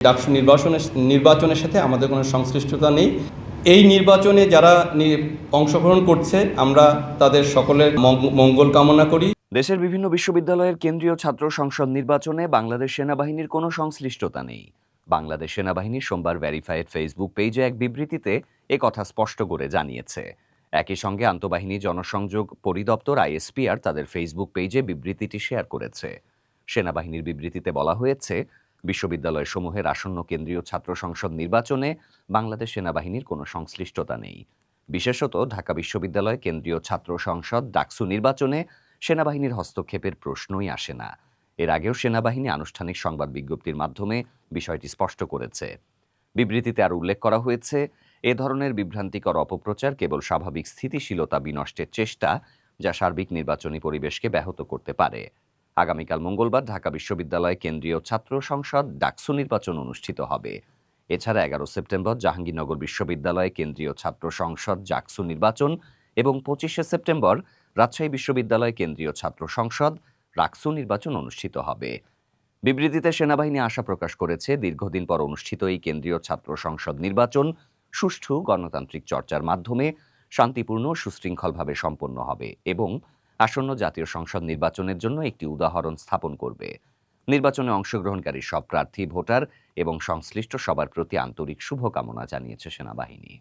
ডাকসু নির্বাচনের সাথে আমাদের কোনো সংশ্লিষ্টতা নেই। এই নির্বাচনে যারা অংশগ্রহণ করছে আমরা তাদের সকলের মঙ্গল কামনা করি। দেশের বিভিন্ন বিশ্ববিদ্যালয়ের কেন্দ্রীয় ছাত্র সংসদ নির্বাচনে বাংলাদেশ সেনাবাহিনীর কোনো সংশ্লিষ্টতা নেই। বাংলাদেশ সেনাবাহিনী সোমবার ভেরিফাইড ফেসবুক পেজে এক বিবৃতিতে একথা স্পষ্ট করে জানিয়েছে। একই সঙ্গে আন্তঃবাহিনী জনসংযোগ পরিদপ্তর আইএসপিআর তাদের ফেসবুক পেজে বিবৃতিটি শেয়ার করেছে। সেনাবাহিনীর বিবৃতিতে বলা হয়েছে, বিশ্ববিদ্যালয়সমূহের আসন্ন কেন্দ্রীয় ছাত্র সংসদ নির্বাচনে বাংলাদেশ সেনাবাহিনীর কোনো সংশ্লিষ্টতা নেই। বিশেষত ঢাকা বিশ্ববিদ্যালয় কেন্দ্রীয় ছাত্র সংসদ ডাকসু নির্বাচনে সেনাবাহিনীর হস্তক্ষেপের প্রশ্নই আসে না। এর আগেও সেনাবাহিনী আনুষ্ঠানিক সংবাদ বিজ্ঞপ্তির মাধ্যমে বিষয়টি স্পষ্ট করেছে। বিবৃতিতে আর উল্লেখ করা হয়েছে, এ ধরনের বিভ্রান্তিকর অপপ্রচার কেবল স্বাভাবিক স্থিতিশীলতা বিনষ্টের চেষ্টা, যা সার্বিক নির্বাচনী পরিবেশকে ব্যাহত করতে পারে। আগামীকাল মঙ্গলবার ঢাকা বিশ্ববিদ্যালয় কেন্দ্রীয় ছাত্র সংসদ ডাকসু নির্বাচন অনুষ্ঠিত হবে। এছাড়া 11 সেপ্টেম্বর জাহাঙ্গীরনগর বিশ্ববিদ্যালয় কেন্দ্রীয় ছাত্র সংসদ ডাকসু নির্বাচন এবং 25 সেপ্টেম্বর রাজশাহী বিশ্ববিদ্যালয় কেন্দ্রীয় ছাত্র সংসদ রাকসু নির্বাচন অনুষ্ঠিত হবে। বিবৃতিতে সেনাবাহিনী আশা প্রকাশ করেছে, দীর্ঘদিন পর অনুষ্ঠিত এই কেন্দ্রীয় ছাত্র সংসদ নির্বাচন সুষ্ঠু গণতান্ত্রিক চর্চার মাধ্যমে শান্তিপূর্ণ ও সুশৃঙ্খলভাবে সম্পন্ন হবে এবং আসন্ন জাতীয় সংসদ নির্বাচনের জন্য একটি উদাহরণ স্থাপন করবে। নির্বাচনে অংশগ্রহণকারী সব প্রার্থী, ভোটার এবং সংশ্লিষ্ট সবার প্রতি আন্তরিক শুভকামনা জানিয়েছে সেনাবাহিনী।